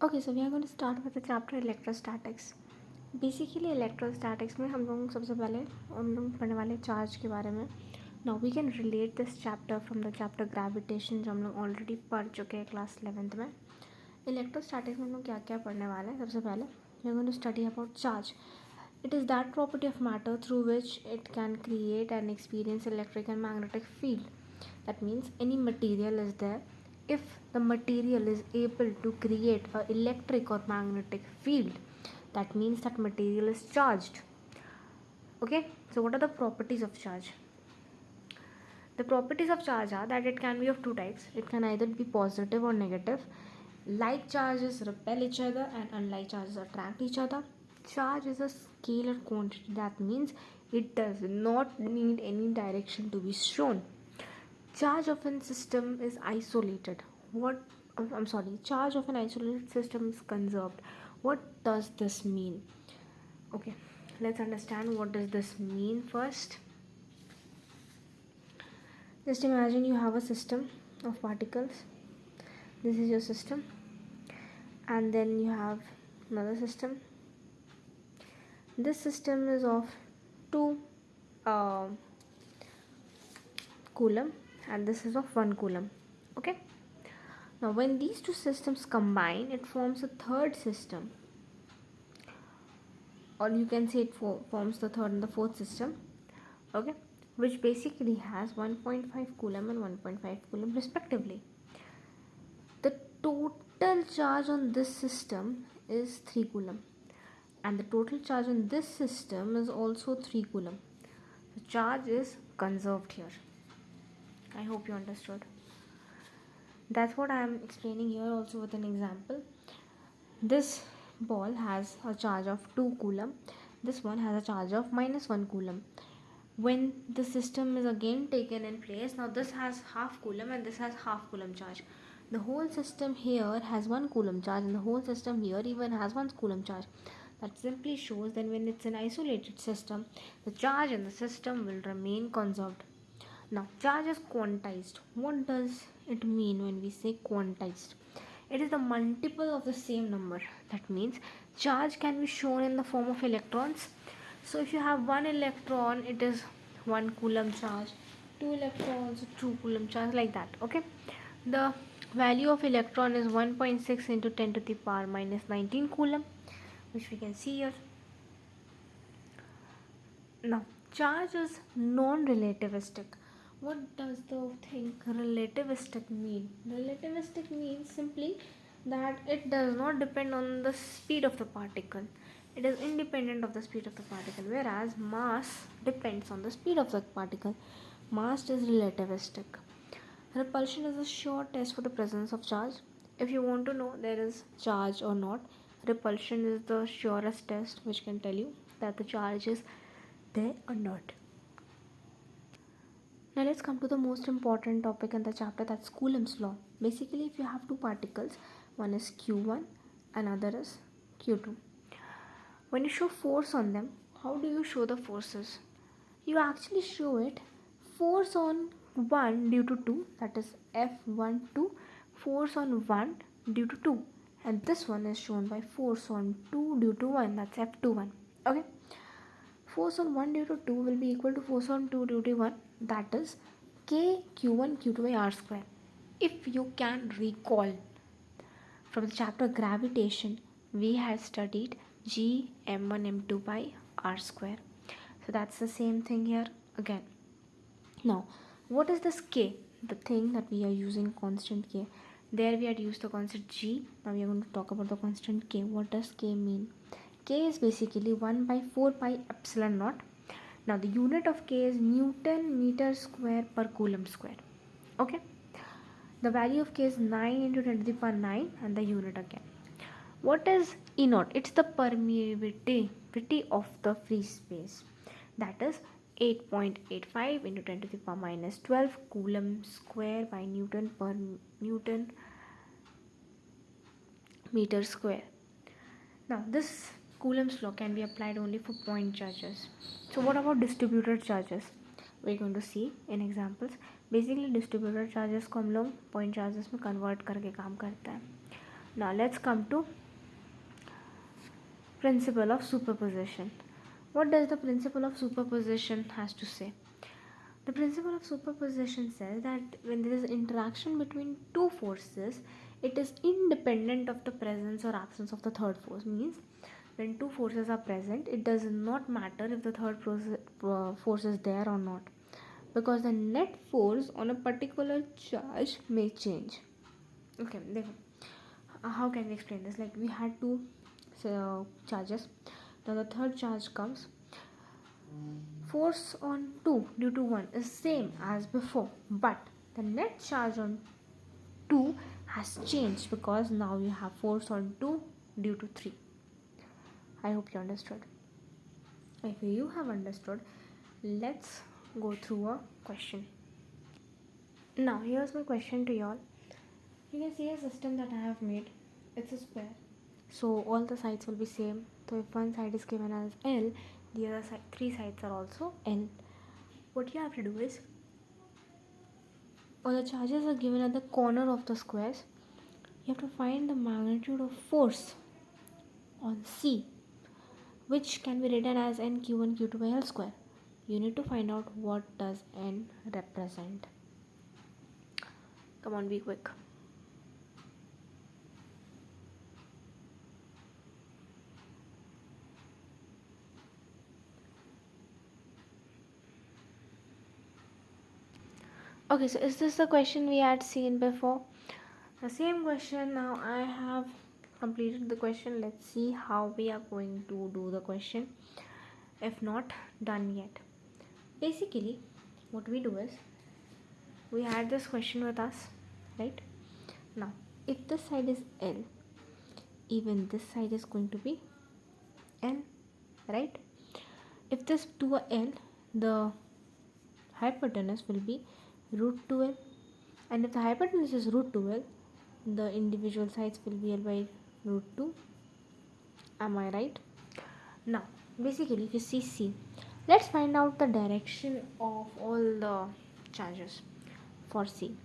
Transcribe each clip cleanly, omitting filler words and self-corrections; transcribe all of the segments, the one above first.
Okay, so we are going to start with the chapter electrostatics. Basically electrostatics में हम लोग सबसे पहले हम लोग पढ़ने वाले चार्ज के बारे में. Now we can relate this chapter from the chapter gravitation जो हम लोग ऑलरेडी पढ़ चुके हैं क्लास 11th में. इलेक्ट्रोस्टैटिक्स में हम लोग क्या क्या पढ़ने वाले हैं. सबसे पहले we are going to study about charge. It is that property of matter through which it can create and experience electric and magnetic field. That means any material is there. If the material is able to create an electric or magnetic field, that means that material is charged. Okay, so what are the properties of charge? The properties of charge are that it can be of two types. It can either be positive or negative. Like charges repel each other and unlike charges attract each other. Charge is a scalar quantity. That means it does not need any direction to be shown. Charge of a system is isolated. Charge of an isolated system is conserved. What does this mean? Okay, let's understand what does this mean first. Just imagine you have a system of particles. This is your system, and then you have another system. This system is of 2 coulomb, and this is of 1 coulomb. Okay, now when these two systems combine, it forms a third system, or you can say it forms the third and the fourth system. Okay, which basically has 1.5 coulomb and 1.5 coulomb respectively. The total charge on this system is 3 coulomb, and the total charge on this system is also 3 coulomb. The charge is conserved here. I hope you understood. That's what I am explaining here also with an example. This ball has a charge of 2 coulomb. This one has a charge of -1 coulomb. When the system is again taken in place, now this has half coulomb and this has half coulomb charge. The whole system here has 1 coulomb charge, and the whole system here even has 1 coulomb charge. That simply shows that when it's an isolated system, the charge in the system will remain conserved. Now, charge is quantized. What does it mean when we say quantized? It is the multiple of the same number. That means charge can be shown in the form of electrons. So if you have 1 electron, it is 1 coulomb charge, 2 electrons, 2 coulomb charge, like that. Okay, the value of electron is 1.6 into 10 to the power minus 19 coulomb, which we can see here. Now, charge is non-relativistic. What does the thing relativistic mean? Relativistic means simply that it does not depend on the speed of the particle. It is independent of the speed of the particle, whereas mass depends on the speed of the particle. Mass is relativistic. Repulsion is a sure test for the presence of charge. If you want to know there is charge or not, repulsion is the surest test which can tell you that the charge is there or not. Now let's come to the most important topic in the chapter, that's Coulomb's law. Basically, if you have two particles, one is Q1, another is Q2. When you show force on them, how do you show the forces? You actually show it force on 1 due to 2, that is F12, force on 1 due to 2, and this one is shown by force on 2 due to 1, that's F21. Okay, force on 1 due to 2 will be equal to force on 2 due to 1, that is K Q1 Q2 by R square. If you can recall from the chapter gravitation, we had studied G m1 m2 by R square. So that's the same thing here again. Now, what is this K? The thing that we are using constant K. There we had used the constant G. Now we are going to talk about the constant K. What does K mean? K is basically 1 by 4 pi epsilon naught. Now the unit of K is Newton meter square per coulomb square. Okay. The value of K is 9 into 10 to the power 9 and the unit again. What is E naught? It's the permeability of the free space. That is 8.85 into 10 to the power minus 12 coulomb square by Newton per Newton meter square. Now this Coulomb's law can be applied only for point charges. So what about distributed charges? We're going to see in examples. Basically distributed charges को हम लोग point charges में convert करके काम करते हैं. Now let's come to principle of superposition. What does the principle of superposition has to say? The principle of superposition says that when there is interaction between two forces, it is independent of the presence or absence of the third force. Means when two forces are present, it does not matter if the third force is there or not, because the net force on a particular charge may change. Okay, how can we explain this? Like we had two charges. Now the third charge comes. Force on 2 due to 1 is same as before, but the net charge on 2 has changed because now you have force on 2 due to 3. I hope you understood. If you have understood, let's go through a question. Now here's my question to y'all. You can see a system that I have made. It's a square, so all the sides will be same. So if one side is given as L, the other side, three sides are also L. What you have to do is, all the charges are given at the corner of the squares. You have to find the magnitude of force on C, which can be written as N Q1 Q2 by L square. You need to find out what does N represent. Come on, be quick. Okay, so is this the question we had seen before? The same question. Now I have completed the question. Let's see how we are going to do the question, if not done yet. Basically, what we do is, we had this question with us, right? Now if this side is L, even this side is going to be N, right? If this to a L, the hypotenuse will be root 2L, and if the hypotenuse is root 2L, the individual sides will be L by root 2. Am I right? Now basically, if you see C, let's find out the direction of all the charges for C.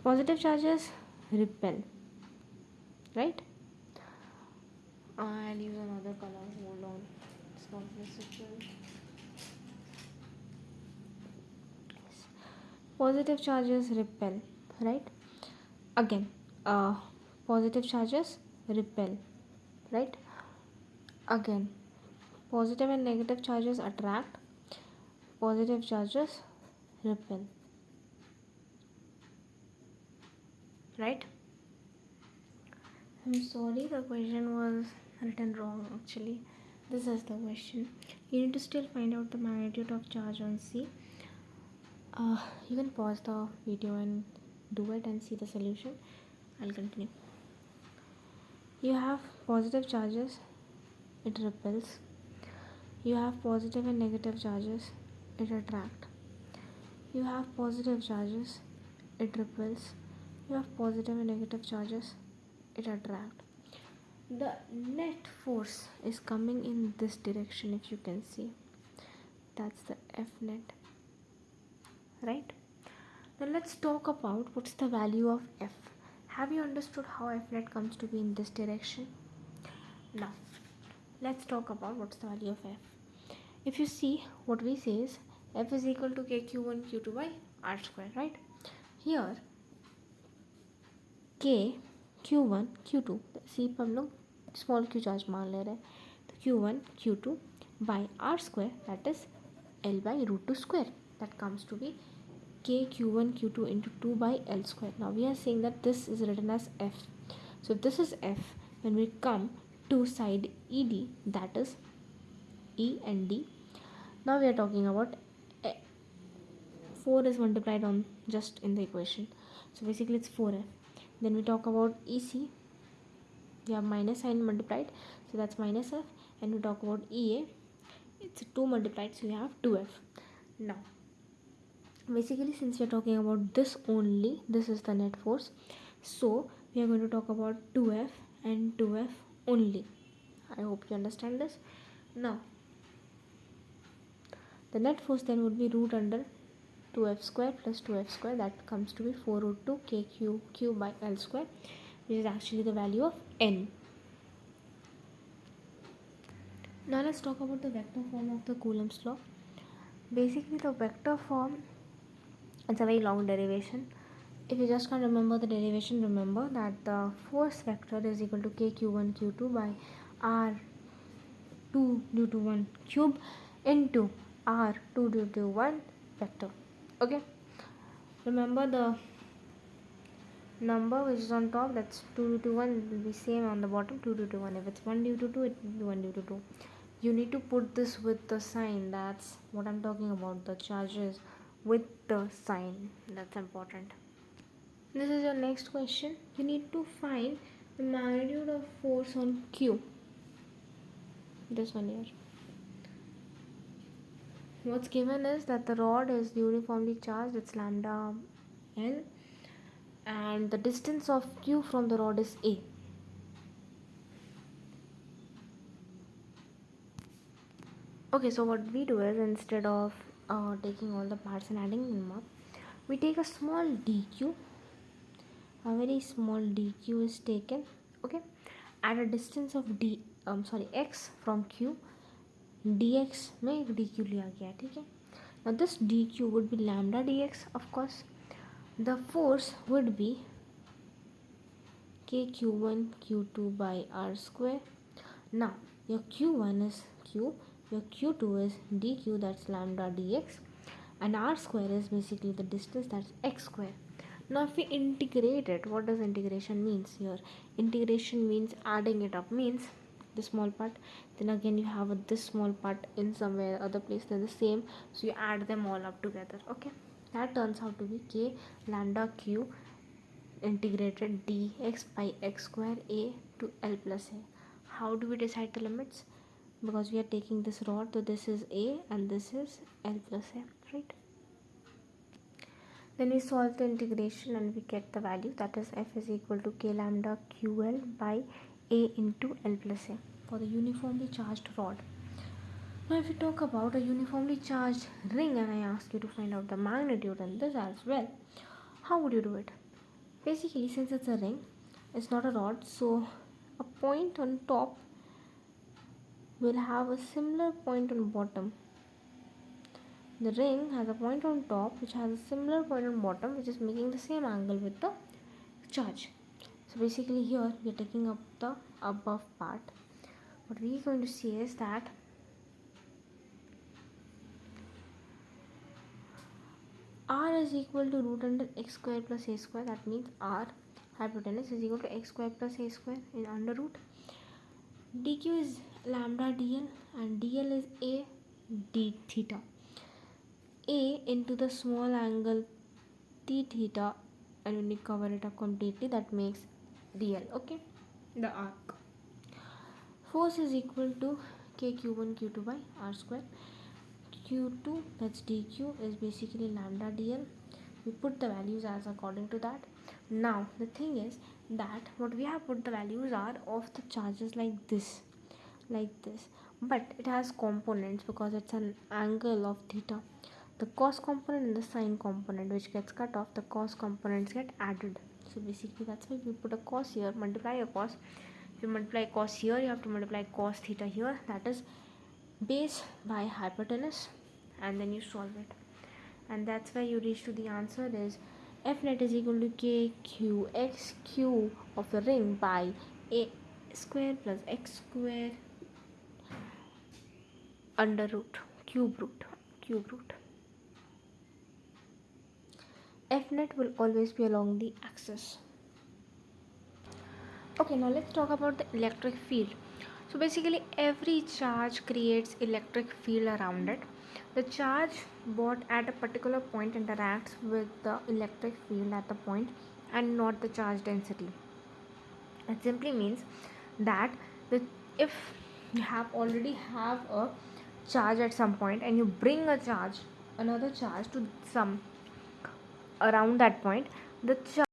Positive charges repel, right? I'll use another color. Hold on, it's not visible. Positive charges repel, right? Again, positive charges repel, right? Again, positive and negative charges attract, positive charges repel, right? I'm sorry, the question was written wrong actually. This is the question. You need to still find out the magnitude of charge on C. You can pause the video and do it and see the solution. I'll continue. You have positive charges, it repels. You have positive and negative charges, it attracts. You have positive charges, it repels. You have positive and negative charges, it attracts. The net force is coming in this direction, if you can see. That's the F net, right? Now let's talk about what's the value of F. Have you understood how F net comes to be in this direction? Now let's talk about what's the value of F. If you see, what we say is F is equal to KQ1 Q2 by R square, right? Here K Q1 Q2, सी पर हम लोग small q charge मान ले रहे हैं, तो Q1 Q2 by R square, that is L by root 2 square, that comes to be K Q1 Q2 into 2 by L square. Now we are saying that this is written as F. So if this is F, when we come to side ED, that is E and D, now we are talking about 4 is multiplied on just in the equation, so basically it's 4F. Then we talk about EC, we have minus sign multiplied, so that's minus F. And we talk about EA, it's 2 multiplied, so you have 2F. Now basically, since we are talking about this only, this is the net force, so we are going to talk about 2F and 2F only. I hope you understand this. Now the net force then would be root under 2F square plus 2F square, that comes to be 4 root 2 KQ by L square. which is actually the value of n. Now let's talk about the vector form of the Coulomb's law. Basically, the vector form, it's a very long derivation. If you just can't remember the derivation, remember that the force vector is equal to kq1 q2 by r2 due to 1 cube into r2 due to 1 vector. Okay, remember the number which is on top, that's 2 due to 1, it will be same on the bottom, 2 due to 1. If it's 1 due to 2, it will be 1 due to 2. You need to put this with the sign. That's what I'm talking about, the charges with the sign. That's important. This is your next question. You need to find the magnitude of force on Q. This one here. What's given is that the rod is uniformly charged, it's lambda L, and the distance of Q from the rod is A. Okay, so what we do is, instead of taking all the parts and adding them up, we take a small dq. A very small dq is taken, okay, at a distance of x from q. dx में dq लिया गया, ठीक है. Now this dq would be lambda dx, of course. The force would be kq1 q2 by r square. Now your q1 is q, your q2 is dq, that's lambda dx, and r square is basically the distance, that's x square. Now if we integrate it, what does integration means here? Integration means adding it up, means this small part, then again you have this small part in somewhere other place, they're the same, so you add them all up together. Okay, that turns out to be k lambda q integrated dx by x square a to L plus a. How do we decide the limits? Because we are taking this rod, so this is a and this is L plus a, right? Then we solve the integration and we get the value, that is f is equal to k lambda ql by a into L plus a for the uniformly charged rod. Now if we talk about a uniformly charged ring and I ask you to find out the magnitude in this as well, how would you do it? Basically, since it's a ring, it's not a rod, so a point on top will have a similar point on bottom. The ring has a point on top which has a similar point on bottom, which is making the same angle with the charge. So basically here we are taking up the above part. What we are going to see is that r is equal to root under x square plus a square. That means r hypotenuse is equal to x square plus a square in under root. dq is lambda dl and dl is a d theta. A into the small angle t theta, and when you cover it up completely, that makes dl, okay, the arc. Force is equal to kq1 q2 by r square. q2, that's dq, is basically lambda dl. We put the values as according to that. Now the thing is that what we have put the values are of the charges like this, but it has components because it's an angle of theta. The cos component and the sine component which gets cut off, the cos components get added. So basically that's why we put a cos here, multiply a cos. If you multiply cos here, you have to multiply cos theta here, that is base by hypotenuse, and then you solve it, and that's why you reach to the answer is f net is equal to kqx q of the ring by a square plus x square under root cube root. F net will always be along the axis. Okay, now let's talk about the electric field. So basically every charge creates electric field around it. The charge brought at a particular point interacts with the electric field at the point and not the charge density. It simply means that if you already have a charge at some point and you bring another charge to some around that point, the charge